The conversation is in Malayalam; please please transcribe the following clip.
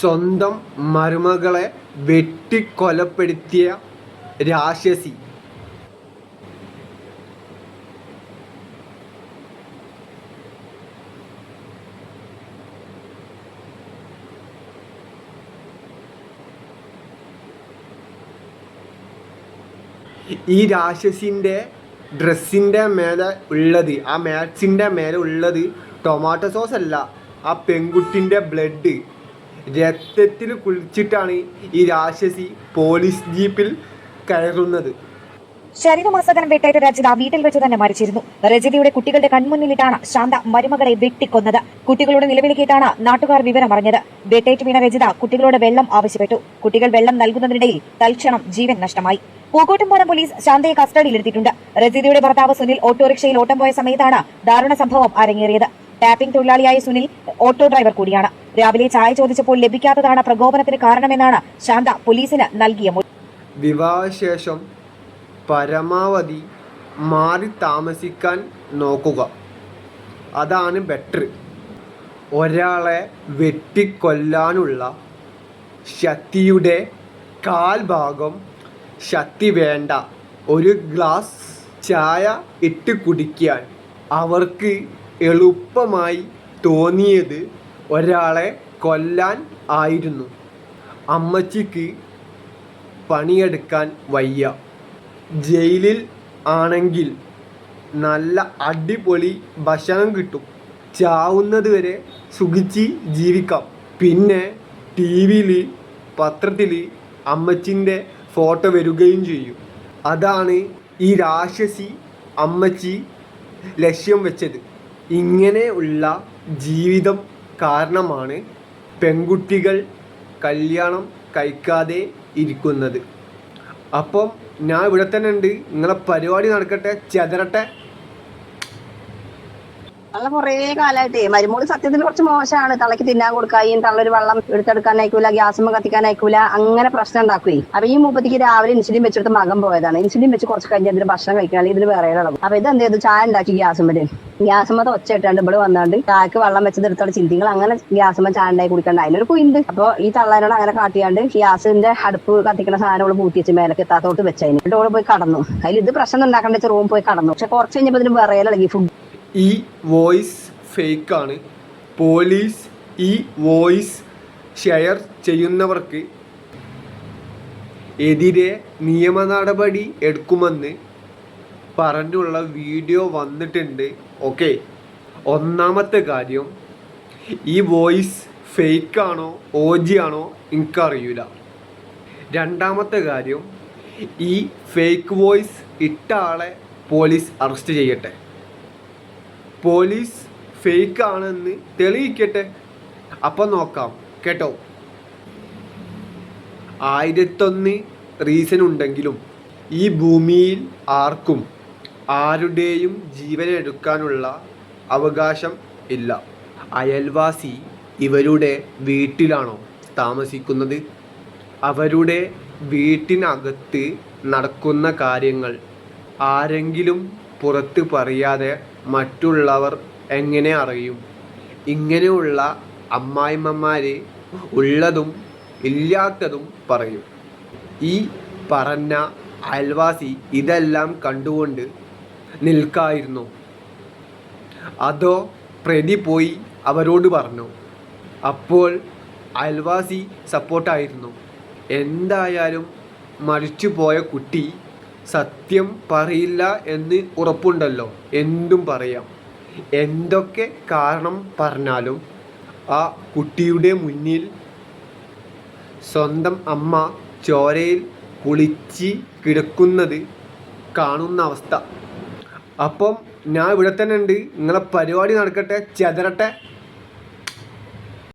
സ്വന്തം മരുമകളെ വെട്ടിക്കൊലപ്പെടുത്തിയ രാക്ഷസി. ഈ രാക്ഷസിൻ്റെ ഡ്രസ്സിൻ്റെ മേലെ ഉള്ളത്, ആ മാക്സിൻ്റെ മേലെ ഉള്ളത് ടൊമാറ്റോ സോസ് അല്ല, ആ പെൺകുട്ടിൻ്റെ ബ്ലഡ്. രക്തത്തിൽ കുളിച്ചിട്ടാണ് ഈ രാക്ഷസി പോലീസ് ജീപ്പിൽ കയറുന്നത്. ശരീരമാസകലം വെട്ടേറ്റ രജിത വീട്ടിൽ വെച്ച് തന്നെ മരിച്ചിരുന്നു. രജിതയുടെ കുട്ടികളുടെ കൺമുന്നിലിട്ടാണ് ശാന്ത മരുമകളെ വെട്ടിക്കൊന്നത്. കുട്ടികളുടെ നിലവിളി കേട്ടാണ് നാട്ടുകാർ വിവരം അറിഞ്ഞത്. വെട്ടേറ്റ് വീണ രജിത കുട്ടികളോട് വെള്ളം ആവശ്യപ്പെട്ടു. കുട്ടികൾ വെള്ളം നൽകുന്നതിനിടയിൽ തൽക്ഷണം ജീവൻ നഷ്ടമായി. പൂക്കോട്ടുംപാടം പോലീസ് ശാന്തയെ കസ്റ്റഡിയിലെടുത്തിട്ടുണ്ട്. രജിതയുടെ ഭർത്താവ് സുനിൽ ഓട്ടോറിക്ഷയിൽ ഓട്ടം പോയ സമയത്താണ് ദാരുണ സംഭവം അരങ്ങേറിയത്. ടാപ്പിംഗ് തൊഴിലാളിയായ സുനിൽ ഓട്ടോ ഡ്രൈവർ കൂടിയാണ്. രാവിലെ ചായ ചോദിച്ചപ്പോൾ ലഭിക്കാത്തതാണ് പ്രകോപനത്തിന് കാരണമെന്നാണ് ശാന്ത പോലീസിന് നൽകിയ മൊഴി. വിവാഹശേഷം പരമാവധി മാറി താമസിക്കാൻ നോക്കുക, അതാണ് ബെറ്റർ. ഒരാളെ വെട്ടിക്കൊല്ലാനുള്ള ശക്തിയുടെ കാൽഭാഗം ശക്തി വേണ്ട. ഒരു ഗ്ലാസ് ചായ ഇട്ട് കുടിക്കാൻ അവർക്ക് എളുപ്പമായി തോന്നിയത് ഒരാളെ കൊല്ലാൻ ആയിരുന്നു. അമ്മച്ചിക്ക് പണിയെടുക്കാൻ വയ്യ. ജയിലിൽ ആണെങ്കിൽ നല്ല അടിപൊളി ഭക്ഷണം കിട്ടും. ചാവുന്നത് വരെ സുഖിച്ച് ജീവിക്കാം. പിന്നെ ടി വിയിൽ പത്രത്തിൽ അമ്മച്ചിൻ്റെ ഫോട്ടോ വരികയും ചെയ്യും. അതാണ് ഈ രാക്ഷസി അമ്മച്ചി ലക്ഷ്യം വെച്ചത്. ഇങ്ങനെ ഉള്ള ജീവിതം കാരണമാണ് പെൺകുട്ടികൾ കല്യാണം കഴിക്കാതെ ഇരിക്കുന്നത്. അപ്പം ഞാൻ ഇവിടെ തന്നെ ഉണ്ട്, നിങ്ങളെ പരിപാടി നടക്കട്ടെ, ചെതറട്ടെ. തള്ള കുറേ കാലമായിട്ടേ മരുമോള് സത്യത്തിൽ കുറച്ച് മോശമാണ്. തള്ളക്ക് തിന്നാൻ കൊടുക്കായും തള്ളൊരു വെള്ളം എടുത്തെടുക്കാൻ അയക്കൂല, ഗ്യാസുമ്മ കത്തിക്കാൻ അയക്കൂല, അങ്ങനെ പ്രശ്നം ഉണ്ടാക്കുകയെ. അപ്പൊ ഈ മൂപ്പത്തിക്ക് രാവിലെ ഇൻസുലിൻ വെച്ചെടുത്ത് മകൻ പോയതാണ്. ഇൻസുലിൻ വെച്ച് കുറച്ച് കഴിഞ്ഞ് അതിന് ഭക്ഷണം കഴിക്കാൻ, അല്ലെങ്കിൽ ഇതിന് വേറെ ഇളവും. അപ്പൊ ഇത് എന്ത് ചെയ്തു, ചായ ഉണ്ടാക്കി ഗ്യാസുമ്മ ഒച്ച ഇട്ടാണ്ട് ഇവിടെ വന്നാണ്ട് ചായക്ക് വെള്ളം വെച്ചത് എടുത്തോടെ ചിന്തികൾ അങ്ങനെ ഗ്യാസുമ്മ ചായ ഉണ്ടായി കുടിക്കണ്ട. അതിനൊരു കുയിണ്ട്. അപ്പൊ ഈ തള്ളനോട് അങ്ങനെ കാട്ടിയാണ്ട് ഗ്യാസിന്റെ അടുപ്പ് കത്തിക്കുന്ന സാധനം പൂട്ടി വെച്ച് മേലക്ക് എത്താത്തോട്ട് വെച്ചതിന് എന്നിട്ട് ഓള് പോയി കടന്നു. അതിൽ ഇത് പ്രശ്നം ഉണ്ടാക്കേണ്ട വെച്ച് റൂം പോയി കടന്നു. പക്ഷെ കുറച്ച് കഴിഞ്ഞപ്പോ ഇതിന് വേറെ ഇളകി ഫുഡ്. ഈ വോയിസ് ഫേക്കാണ്. പോലീസ് ഈ വോയിസ് ഷെയർ ചെയ്യുന്നവർക്ക് എതിരെ നിയമ നടപടി എടുക്കുമെന്ന് പറഞ്ഞുള്ള വീഡിയോ വന്നിട്ടുണ്ട്. ഓക്കെ, ഒന്നാമത്തെ കാര്യം, ഈ വോയിസ് ഫേക്കാണോ OG ആണോ എനിക്കറിയില്ല. രണ്ടാമത്തെ കാര്യം, ഈ ഫേക്ക് വോയിസ് ഇട്ട ആളെ പോലീസ് അറസ്റ്റ് ചെയ്യട്ടെ. പോലീസ് ഫേക്ക് ആണെന്ന് തെളിയിക്കട്ടെ, അപ്പം നോക്കാം കേട്ടോ. 1001 റീസൺ ഉണ്ടെങ്കിലും ഈ ഭൂമിയിൽ ആർക്കും ആരുടെയും ജീവനെടുക്കാനുള്ള അവകാശം ഇല്ല. അയൽവാസി ഇവരുടെ വീട്ടിലാണോ താമസിക്കുന്നത്? അവരുടെ വീട്ടിനകത്ത് നടക്കുന്ന കാര്യങ്ങൾ ആരെങ്കിലും പുറത്ത് പറയാതെ മറ്റുള്ളവർ എങ്ങനെ അറിയും? ഇങ്ങനെയുള്ള അമ്മായിമ്മമാർ ഉള്ളതും ഇല്ലാത്തതും പറയും. ഈ പറഞ്ഞ അയൽവാസി ഇതെല്ലാം കണ്ടുകൊണ്ട് നിൽക്കായിരുന്നു, അതോ പ്രതി പോയി അവരോട് പറഞ്ഞു? അപ്പോൾ അയൽവാസി സപ്പോർട്ടായിരുന്നു. എന്തായാലും മരിച്ചുപോയ കുട്ടി സത്യം പറയില്ല എന്ന് ഉറപ്പുണ്ടല്ലോ, എന്തും പറയാം. എന്തൊക്കെ കാരണം പറഞ്ഞാലും ആ കുട്ടിയുടെ മുന്നിൽ സ്വന്തം അമ്മ ചോരയിൽ കുളിച്ച് കിടക്കുന്നത് കാണുന്ന അവസ്ഥ. അപ്പം ഞാൻ ഇവിടെ തന്നെ ഉണ്ട്, നിങ്ങളെ പരിപാടി നടക്കട്ടെ, ചെതറട്ടെ.